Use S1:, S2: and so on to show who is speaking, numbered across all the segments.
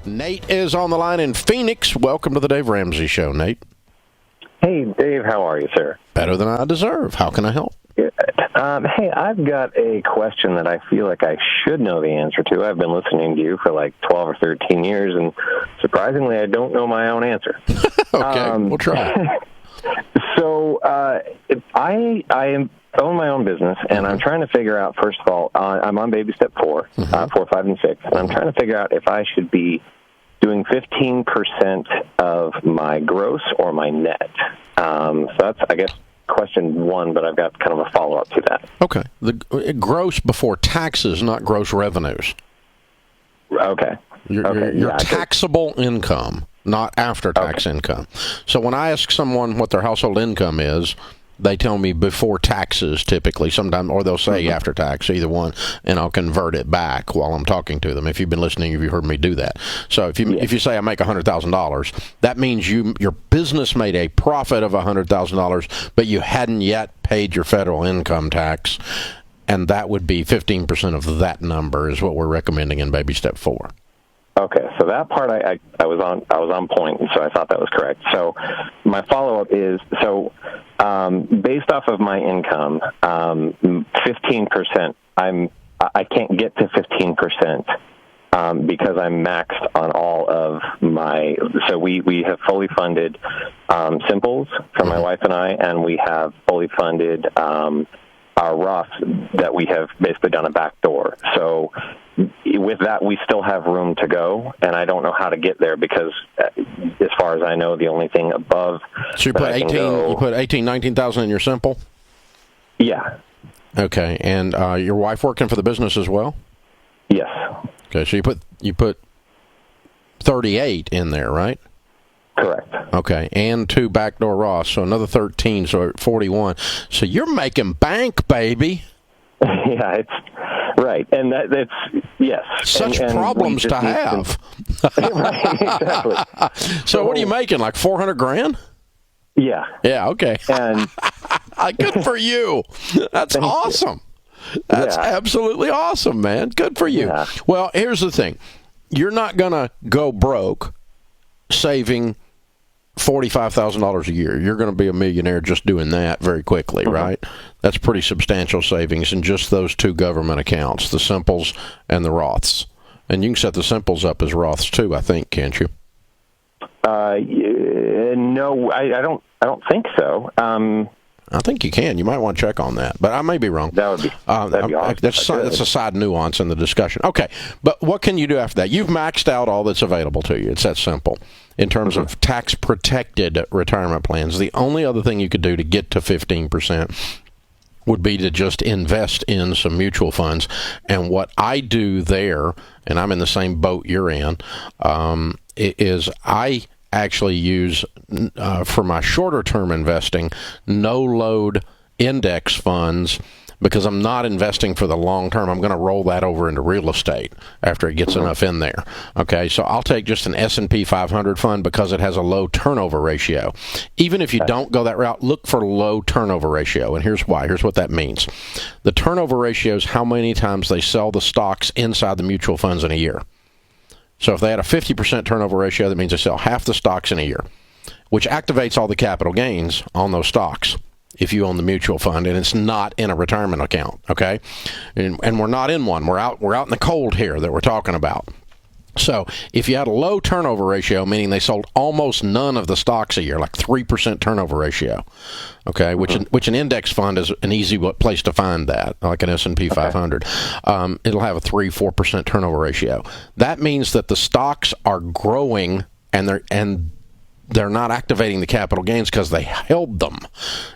S1: Nate is on the line in Phoenix. Welcome to the Dave Ramsey Show, Nate.
S2: Hey, Dave, how are you, sir?
S1: Better than I deserve. How can I help?
S2: Good. Hey, I've got a question that I feel like I should know the answer to. I've been listening to you for like 12 or 13 years, and surprisingly, I don't know my own answer.
S1: Okay, we'll try.
S2: So I own my own business, and I'm trying to figure out, first of all, I'm on baby step 4, 4, 5, and 6, and I'm trying to figure out if I should be doing 15% of my gross or my net. So that's, I guess, question 1, but I've got kind of a follow-up to that.
S1: Okay. The gross before taxes, not gross revenues.
S2: Okay.
S1: Your taxable income, not after-tax income. So when I ask someone what their household income is, they tell me before taxes typically, sometimes, or they'll say after tax, either one, and I'll convert it back while I'm talking to them. If you've been listening, you've heard me do that. So if you say I make $100,000, that means your business made a profit of $100,000, but you hadn't yet paid your federal income tax, and that would be 15% of that number is what we're recommending in baby step 4.
S2: Okay, so that part I was on point, and so I thought that was correct. So my follow-up is, based off of my income, 15%, I can't get to 15% because I'm maxed on all of my. So we have fully funded Simples for my wife and I, and we have fully funded our Roths that we have basically done a back door. So with that, we still have room to go, and I don't know how to get there because, as far as I know, the only thing above.
S1: So you put 19,000 in your Simple?
S2: Yeah.
S1: Okay, and your wife working for the business as well?
S2: Yes.
S1: Okay, so you put 38 in there, right?
S2: Correct.
S1: Okay, and 2 backdoor Roths, so another 13, so 41. So you're making bank, baby.
S2: Yeah, it's right, and that's yes.
S1: Such problems to have.
S2: Right, exactly.
S1: So what are you making? Like $400,000?
S2: Yeah.
S1: Yeah. Okay.
S2: And
S1: good for you. That's awesome. That's absolutely awesome, man. Good for you.
S2: Yeah.
S1: Well, here's the thing: you're not gonna go broke saving $45,000 a year. You're going to be a millionaire just doing that very quickly, right? That's pretty substantial savings in just those 2 government accounts, the Simples and the Roths. And you can set the Simples up as Roths too, I think, can't you?
S2: No, I don't think so.
S1: I think you can. You might want to check on that, but I may be wrong.
S2: That'd be awesome.
S1: That's a side nuance in the discussion. Okay, but what can you do after that? You've maxed out all that's available to you. It's that simple. In terms of tax-protected retirement plans, the only other thing you could do to get to 15% would be to just invest in some mutual funds. And what I do there, and I'm in the same boat you're in, is I actually use, for my shorter-term investing, no-load index funds, because I'm not investing for the long term. I'm going to roll that over into real estate after it gets enough in there. Okay, so I'll take just an S&P 500 fund because it has a low turnover ratio. Even if you don't go that route, look for low turnover ratio, and here's why. Here's what that means. The turnover ratio is how many times they sell the stocks inside the mutual funds in a year. So if they had a 50% turnover ratio, that means they sell half the stocks in a year, which activates all the capital gains on those stocks if you own the mutual fund, and it's not in a retirement account, okay? And we're not in one. We're out in the cold here that we're talking about. So if you had a low turnover ratio, meaning they sold almost none of the stocks a year, like 3% turnover ratio, okay, which an index fund is an easy place to find that, like an S&P 500. It'll have a 3-4% turnover ratio. That means that the stocks are growing, and they're not activating the capital gains because they held them.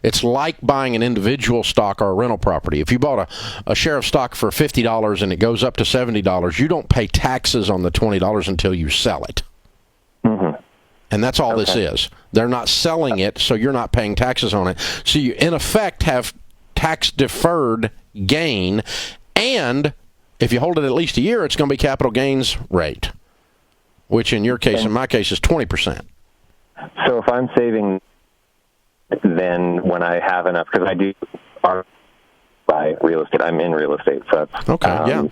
S1: It's like buying an individual stock or a rental property. If you bought a share of stock for $50 and it goes up to $70, you don't pay taxes on the $20 until you sell it. And that's all this is. They're not selling it, so you're not paying taxes on it. So you, in effect, have tax-deferred gain, and if you hold it at least a year, it's going to be capital gains rate, which in your case, in my case, is 20%.
S2: So if I'm saving, then when I have enough, because I do buy real estate. I'm in real estate, so that's,
S1: okay. Yeah.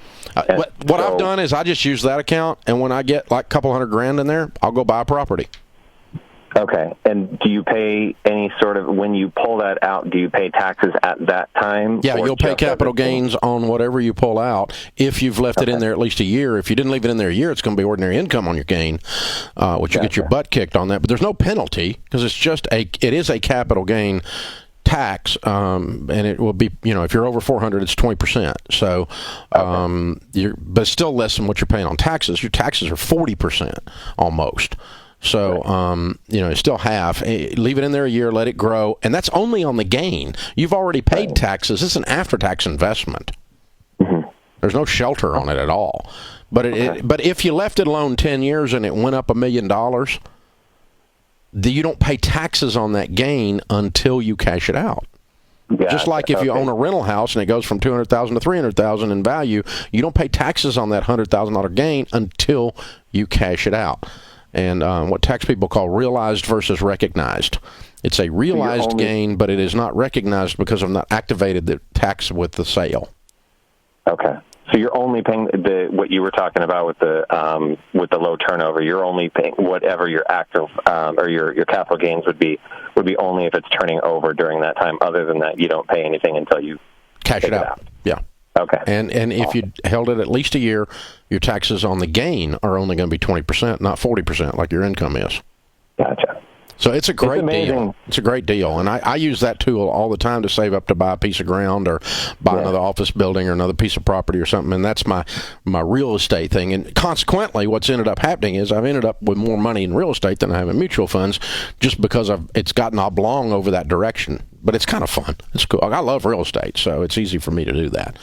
S1: What I've done is I just use that account, and when I get like a couple $100,000 in there, I'll go buy a property.
S2: Okay. And do you pay any sort of, when you pull that out, do you pay taxes at that time?
S1: Yeah, you'll pay capital gains on whatever you pull out if you've left it in there at least a year. If you didn't leave it in there a year, it's going to be ordinary income on your gain, which you get your butt kicked on that. But there's no penalty because it is a capital gain tax, and it will be, if you're over 400, it's 20%. So, but it's still less than what you're paying on taxes. Your taxes are 40% almost. So, it's still half. Leave it in there a year, let it grow, and that's only on the gain. You've already paid taxes. It's an after-tax investment. Mm-hmm. There's no shelter on it at all. But but if you left it alone 10 years and it went up $1 million, you don't pay taxes on that gain until you cash it out. Yeah, just like if you own a rental house and it goes from $200,000 to $300,000 in value, you don't pay taxes on that $100,000 gain until you cash it out. And what tax people call realized versus recognized. It's a realized gain, but it is not recognized because I've not activated the tax with the sale. Okay. So you're only paying what you were talking about with the low turnover. You're only paying whatever your active or your capital gains would be only if it's turning over during that time. Other than that, you don't pay anything until you cash it out. Yeah. Okay. And if you held it at least a year, your taxes on the gain are only going to be 20%, not 40% like your income is. Gotcha. So it's a great deal. It's a great deal. And I use that tool all the time to save up to buy a piece of ground or buy another office building or another piece of property or something. And that's my real estate thing. And consequently, what's ended up happening is I've ended up with more money in real estate than I have in mutual funds just because it's gotten oblong over that direction. But it's kind of fun. It's cool. I love real estate, so it's easy for me to do that.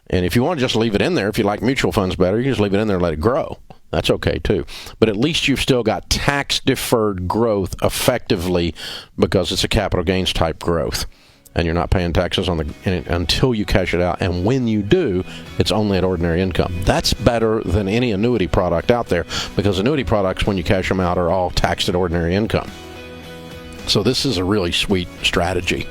S1: And if you want to just leave it in there, if you like mutual funds better, you can just leave it in there and let it grow. That's okay, too. But at least you've still got tax-deferred growth effectively because it's a capital gains type growth. And you're not paying taxes on until you cash it out. And when you do, it's only at ordinary income. That's better than any annuity product out there because annuity products, when you cash them out, are all taxed at ordinary income. So this is a really sweet strategy.